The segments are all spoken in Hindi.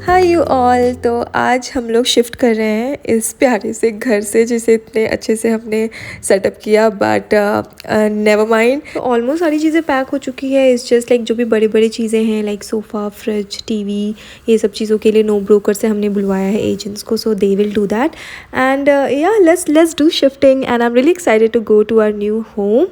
Hi you all. तो आज हम लोग शिफ्ट कर रहे हैं इस प्यारे से घर से जिसे इतने अच्छे से हमने सेटअप किया, बट नेवर माइंड। तो ऑलमोस्ट सारी चीज़ें पैक हो चुकी है। इट्स जस्ट लाइक जो भी बड़ी बड़ी चीज़ें हैं लाइक सोफ़ा, फ्रिज, टीवी, ये सब चीज़ों के लिए नो ब्रोकर से हमने बुलवाया है एजेंट्स को, so they will do that and yeah let's do shifting and I am really excited to go to our new home.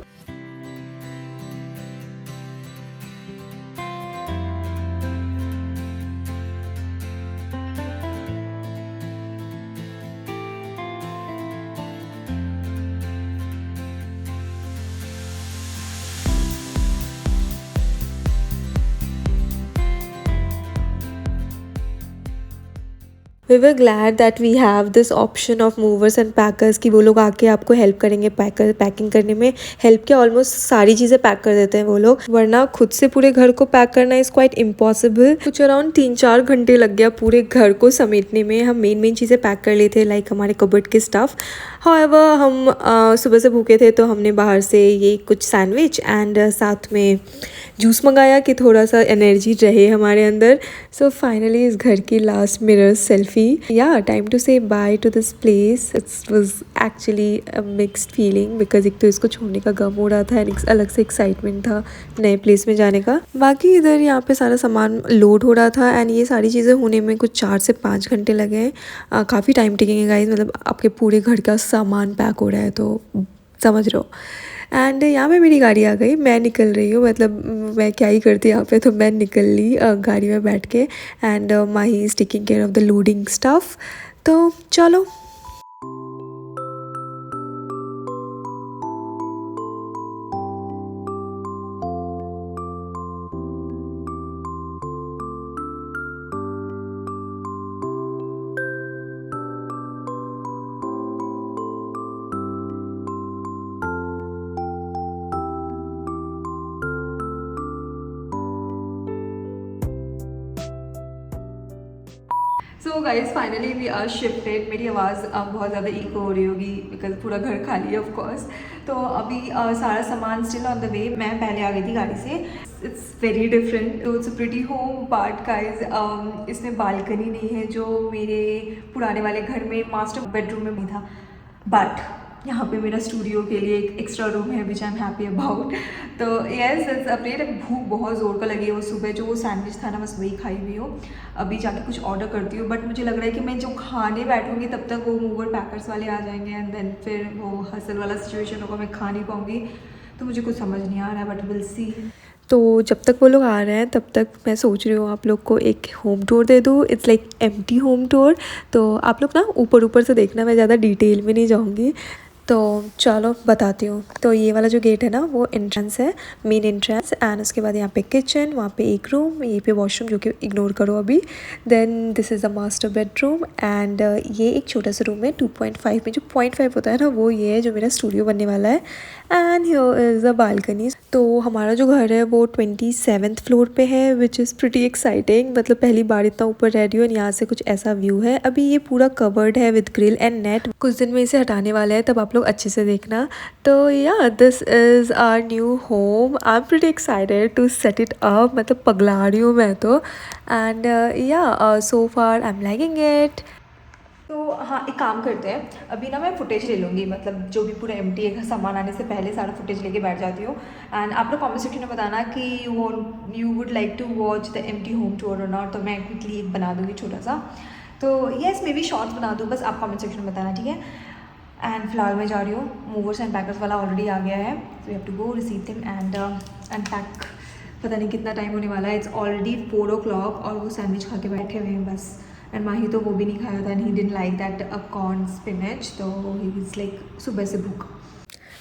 We were glad that we have this option of movers and packers कि वो लोग आके आपको हेल्प करेंगे पैकिंग करने में। हेल्प के ऑलमोस्ट सारी चीज़ें पैक कर देते हैं वो लोग, वरना खुद से पूरे घर को पैक करना इज़ क्वाइट इम्पॉसिबल। कुछ अराउंड 3-4 घंटे लग गया पूरे घर को समेटने में। हम मेन चीज़ें पैक कर लिए थे लाइक हमारे कबर्ड के स्टफ़। हाउएवर हम सुबह से भूखे थे तो हमने बाहर से ये कुछ सैंडविच एंड साथ में जूस मंगाया कि थोड़ा सा एनर्जी रहे हमारे अंदर। सो फाइनली इस घर की लास्ट मिरर सेल्फी। या टाइम टू से by two this place. It's was actually a mixed feeling because एक तो इसको छोड़ने का गम हो रहा था एंड अलग से एक्साइटमेंट था नए प्लेस में जाने का। बाकी इधर यहाँ पे सारा सामान लोड हो रहा था एंड ये सारी चीज़ें होने में कुछ 4 से 5 घंटे लगे हैं। काफ़ी टाइम टेकिंग है गाइज, मतलब आपके पूरे घर का सामान पैक हो रहा है तो समझ रहे हो। एंड यहाँ पे मेरी गाड़ी आ गई, मैं निकल रही हूँ, मतलब मैं क्या ही करती यहाँ पे, तो मैं निकल ली गाड़ी में बैठ के and Mahi is taking care of the loading stuff. तो चलो। So guys finally we are shifted. मेरी आवाज़ बहुत ज़्यादा इको हो रही होगी बिकॉज पूरा घर खाली है ऑफ कोर्स। तो अभी सारा सामान स्टिल ऑन द वे। मैं पहले आ गई थी गाड़ी से। इट्स वेरी डिफरेंट, तो it's pretty home but guys इसमें बालकनी नहीं है जो मेरे पुराने वाले घर में मास्टर बेडरूम में भी था। बट यहाँ पे मेरा स्टूडियो के लिए एक एक्स्ट्रा रूम है विच आई एम हैप्पी अबाउट। तो येस इट्स अपडेट। भूख बहुत ज़ोर का लगी है। वो सुबह जो सैंडविच था ना बस वही खाई हुई हूँ। अभी जाके कुछ ऑर्डर करती हूँ, बट मुझे लग रहा है कि मैं जो खाने बैठूँगी तब तक वो मूवर पैकर्स वाले आ जाएंगे एंड देन फिर वो हसल वाला सिचुएशन होगा, मैं खा नहीं पाऊँगी। तो मुझे कुछ समझ नहीं आ रहा है बट विल सी। तो जब तक वो लोग आ रहे हैं तब तक मैं सोच रही हूँ आप लोग को एक होम टूर दे दूँ। It's like empty home tour. तो आप लोग ना ऊपर से देखना, मैं ज़्यादा डिटेल में नहीं जाऊँगी। तो चलो बताती हूँ। तो ये वाला जो गेट है ना वो एंट्रेंस है, मेन एंट्रेंस। एंड उसके बाद यहाँ पे किचन, वहाँ पे एक रूम, ये पे वॉशरूम जो कि इग्नोर करो अभी। Then this is a master bedroom एंड ये एक छोटा सा रूम है 2.5 में। जो 0.5 होता है ना वो ये है जो मेरा स्टूडियो बनने वाला है। And here is a balcony. तो हमारा जो घर है वो 27th फ्लोर पे है विच इज़ प्रिटी एक्साइटिंग। मतलब पहली बार इतना ऊपर रह रही हूँ एंड यहाँ से कुछ ऐसा व्यू है। अभी ये पूरा कवर्ड है विद ग्रिल एंड नेट। कुछ दिन में इसे हटाने वाले हैं, तब आप लोग अच्छे से देखना। तो yeah this is our new home. I am pretty excited to set it up. मतलब पगला रही हूँ मैं तो। And yeah so far I am liking it. तो हाँ, एक काम करते हैं, अभी ना मैं फुटेज ले लूँगी, मतलब जो भी पूरा एम्प्टी है सामान आने से पहले सारा फुटेज लेके बैठ जाती हूँ। एंड आप लोग कमेंट सेक्शन में बताना कि you would like to watch the empty home tour और नॉट। तो मैं क्विकली एक बना दूँगी छोटा सा। तो येस मे बी शॉर्ट्स बना दूँ, बस आप कमेंट सेक्शन में बताना, ठीक है। एंड फिलहाल मैं जा रही हूँ, मूवर्स एंड पैकर्स वाला ऑलरेडी आ गया है। We have to go receive them and unpack. पता नहीं कितना टाइम होने वाला है। इट्स ऑलरेडी 4 o'clock और वो सैंडविच खा के बैठे हुए हैं बस। एंड माही तो वो भी नहीं खाया था and he didn't like that corn spinach, तो ही इज़ लाइक सुबह से भूखा।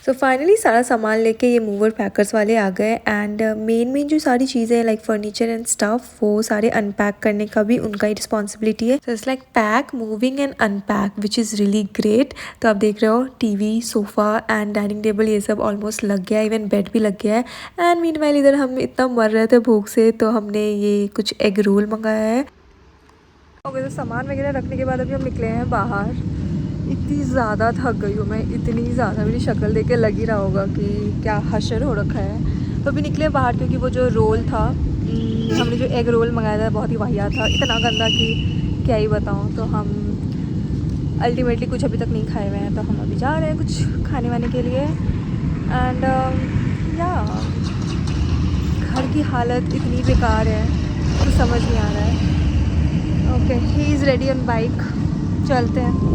सो फाइनली सारा सामान लेके ये मूवर पैकर्स वाले आ गए एंड मेन जो सारी चीज़ें लाइक फर्नीचर एंड स्टफ वो सारे अनपैक करने का भी उनका ही रिस्पॉन्सिबिलिटी है। So it's like pack, moving and unpack which is really great. तो आप देख रहे हो TV, sofa and dining table ये सब ऑलमोस्ट लग गया है, इवन बेड भी लग गया है। एंड मीनवाइल इधर हम इतना मर रहे थे भूख से तो हमने ये कुछ एग रोल मंगाया है। ओके, तो सामान वगैरह रखने के बाद अभी हम निकले हैं बाहर। इतनी ज़्यादा थक गई हूँ मैं, इतनी ज़्यादा। मेरी शक्ल देख के लग ही रहा होगा कि क्या हशर हो रखा है। तो अभी निकले बाहर क्योंकि वो जो रोल था हमने जो एग रोल मंगाया था बहुत ही वाहियात था, इतना गंदा कि क्या ही बताऊँ। तो हम अल्टीमेटली कुछ अभी तक नहीं खाए हुए हैं, तो हम अभी जा रहे हैं कुछ खाने वाने के लिए। एंड या घर की हालत इतनी बेकार है, कुछ समझ नहीं आ रहा है। Okay, he is ready on bike, चलते हैं।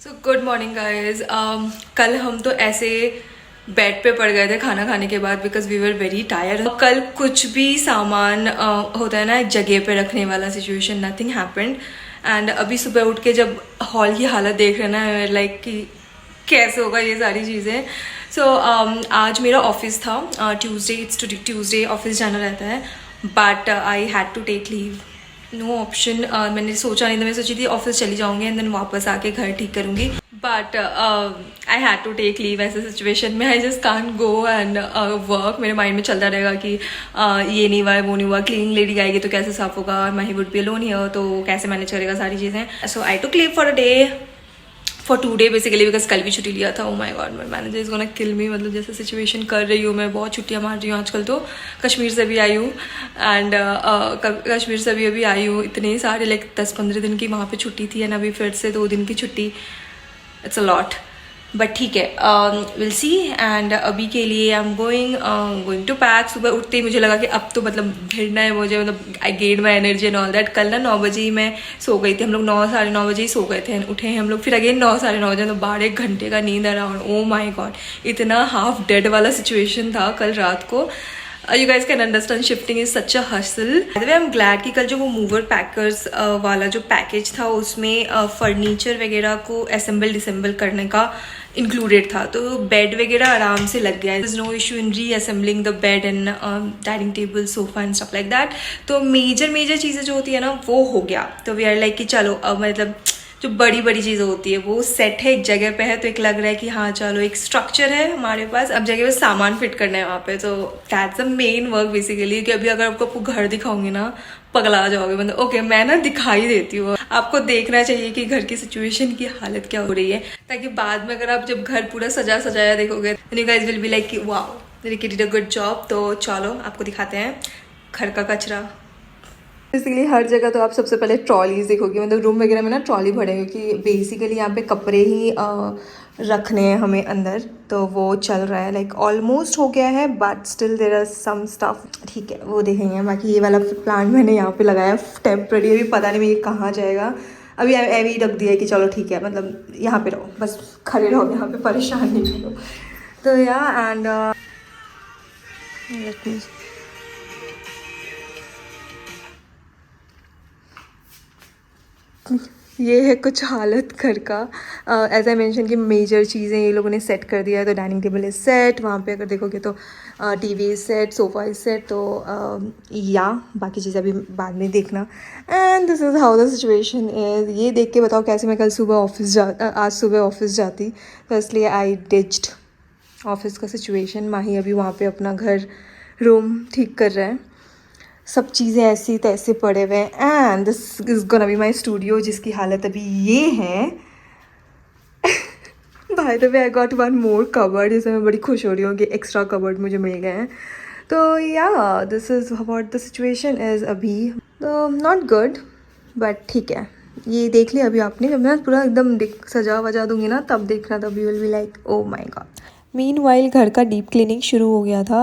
So good morning guys. कल हम तो ऐसे बेड पे पड़ गए थे खाना खाने के बाद, because we were very tired. कल कुछ भी सामान होता है ना एक जगह पे रखने वाला सिचुएशन, नथिंग हैपेंड। एंड अभी सुबह उठ के जब हॉल की हालत देख रहे ना, लाइक कि कैसे होगा ये सारी चीज़ें। सो आज मेरा ऑफिस था, ट्यूसडे, इट्स ट्यूसडे ऑफिस जाना रहता है, but I had to take leave, no option. मैंने सोचा नहीं था, मैं सोची थी ऑफिस चली जाऊंगी एंड देन वापस आके घर ठीक करूंगी, but I had to take leave. ऐसे सिचुएशन में I just can't go and work. मेरे माइंड में चलता रहेगा कि ये नहीं हुआ, वो नहीं हुआ, क्लीनिंग लेडी आएगी तो कैसे साफ होगा, Mahi would be alone here, तो कैसे मैनेज करेगा सारी चीज़ें। So I took leave for a day, for 2 day basically, because कल भी छुट्टी लिया था। Oh my god, my manager is gonna kill me. मतलब जैसे सिचुएशन कर रही हूँ मैं, बहुत छुट्टियाँ मार रही हूँ आजकल। तो कश्मीर से भी आई हूँ एंड कश्मीर से भी अभी आई हूँ, इतने सारे लाइक 10-15 दिन की वहाँ पे छुट्टी थी, एंड अभी फिर से 2 दिन की छुट्टी। इट्स अ लॉट, बट ठीक है, विल सी। एंड अभी के लिए I am going to pack. सुबह उठते ही मुझे लगा कि अब तो मतलब भिड़ना है मुझे, मतलब I gain my energy and all that. कल ना 9 बजे ही मैं सो गई थी, हम लोग 9-9:30 बजे ही सो गए थे, उठे हैं हम लोग फिर अगेन 9-9:30 बजे, तो 12 घंटे का नींद अराउंड। ओ माई गॉड, इतना हाफ डेड वाला सिचुएशन था कल रात को। You guys can understand shifting is such a hustle. By the way, I'm glad कि कल जो वो मूवर पैकर्स वाला जो पैकेज था उसमें फर्नीचर वगैरह को असेंबल डिसेंबल करने का इंक्लूडेड था, तो बेड वगैरह आराम से लग गया। There's no issue in reassembling the bed and dining table, sofa and stuff like that. तो मेजर चीज़ें जो होती है ना वो हो गया। तो वी आर लाइक कि चलो अब मतलब जो बड़ी चीज़ें होती है वो सेट है, एक जगह पे है, तो एक लग रहा है कि हाँ चलो एक स्ट्रक्चर है हमारे पास, अब जगह पे सामान फिट करना है वहाँ पे। तो that's the main work basically. कि अभी अगर आपको घर दिखाऊंगी ना पगला जाओगे, मतलब ओके मैं ना दिखाई देती हूँ, आपको देखना चाहिए कि घर की सिचुएशन की हालत क्या हो रही है, ताकि बाद में अगर आप जब घर पूरा सजाया देखोगे तो you guys will be like wow Ricky did a good job. तो चलो आपको दिखाते हैं घर का कचरा। बेसिकली हर जगह तो आप सबसे पहले ट्रॉलीज देखोगे, मतलब रूम वगैरह में ना ट्रॉली भरेंगे, क्योंकि बेसिकली यहाँ पे कपड़े ही रखने हैं हमें अंदर, तो वो चल रहा है। लाइक ऑलमोस्ट हो गया है, but still there are some stuff, ठीक है वो देखेंगे। बाकी ये वाला प्लांट मैंने यहाँ पे लगाया टेम्प्रेरी, अभी पता नहीं ये कहाँ जाएगा। अभी ऐवी रख दिया है कि चलो ठीक है, मतलब यहाँ पे रहो, बस खड़े रहो यहाँ पे, परेशान नहीं करो। तो या एंड ये है कुछ हालत घर का। एज आई मेंशन कि मेजर चीज़ें ये लोगों ने सेट कर दिया है। तो डाइनिंग टेबल इज सेट, वहाँ पे अगर देखोगे तो TV is set, sofa is set. तो या बाकी चीज़ें अभी बाद में देखना। And this is how the situation is. ये देख के बताओ कैसे मैं कल सुबह आज सुबह ऑफिस जाती। तो इसलिए आई डिच्ड ऑफिस का सिचुएशन। माही अभी वहाँ पे अपना घर रूम ठीक कर रहा है, सब चीज़ें ऐसी तैसे पड़े हुए हैं। And this is gonna be my studio, जिसकी हालत अभी ये है। By the way I got 1 more cupboard, जिससे मैं बड़ी खुश हो रही हूँ कि एक्स्ट्रा कबर्ड मुझे मिल गए हैं। तो yeah this is what the situation is अभी। तो नॉट गुड, बट ठीक है। ये देख लिया अभी आपने, जब मैं पूरा एकदम सजा वजा दूँगी ना तब देखना, तब you will be like oh my God. Meanwhile घर का डीप क्लीनिंग शुरू हो गया था।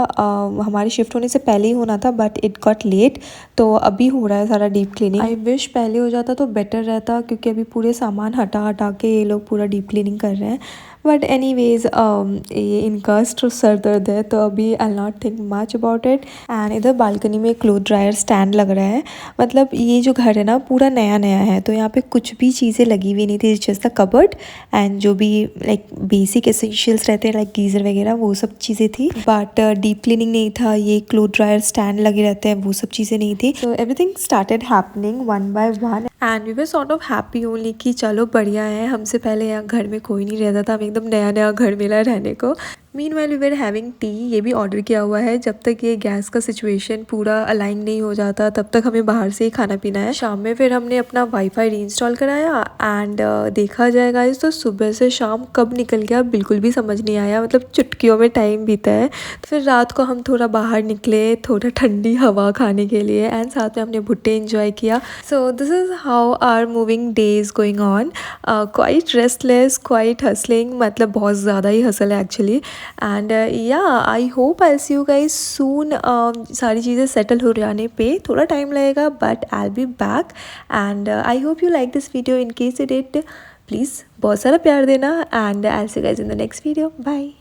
हमारी शिफ्ट होने से पहले ही होना था, बट इट गॉट लेट, तो अभी हो रहा है सारा डीप क्लीनिंग। आई विश पहले हो जाता तो बेटर रहता, क्योंकि अभी पूरे सामान हटा के ये लोग पूरा डीप क्लीनिंग कर रहे हैं। बट एनीवेज ये इनका सर दर्द है, तो अभी I not think much about it. And इधर बालकनी में क्लोथ ड्रायर स्टैंड लग रहा है। मतलब ये जो घर है ना पूरा नया है, तो यहाँ पे कुछ भी चीज़ें लगी हुई नहीं थी, जस्ट द कबर्ड एंड जो भी लाइक बेसिक एसेंशियल्स रहते हैं, लाइक गीज़र वगैरह वो सब चीज़ें थी, बट डीप क्लीनिंग नहीं था, ये क्लोथ ड्रायर स्टैंड लगे रहते हैं वो सब चीज़ें नहीं थी। So everything started happening one by one and we were sort of happy only कि चलो बढ़िया है, हमसे पहले यहाँ घर में कोई नहीं रहता था, हमें एकदम नया नया घर मिला रहने को। Meanwhile we were having tea, ये भी ऑर्डर किया हुआ है। जब तक ये गैस का सिचुएशन पूरा अलाइन नहीं हो जाता तब तक हमें बाहर से ही खाना पीना है। शाम में फिर हमने अपना वाईफाई रीइंस्टॉल कराया एंड देखा जाएगा तो सुबह से शाम कब निकल गया बिल्कुल भी समझ नहीं आया, मतलब चुटकियों में टाइम बीता है। फिर रात को हम थोड़ा बाहर निकले थोड़ा ठंडी हवा खाने के लिए एंड साथ में हमने भुट्टे एंजॉय किया। So this is how our moving days going on, quite restless, quite hustling, मतलब बहुत ज़्यादा ही हसल है actually. And yeah I hope I see you guys soon. सारी चीज़ें सेटल हो जाने पे थोड़ा टाइम लगेगा but I will be back and I hope you like this video. In case you did please बहुत सारा प्यार देना and I will see you guys in the next video. Bye.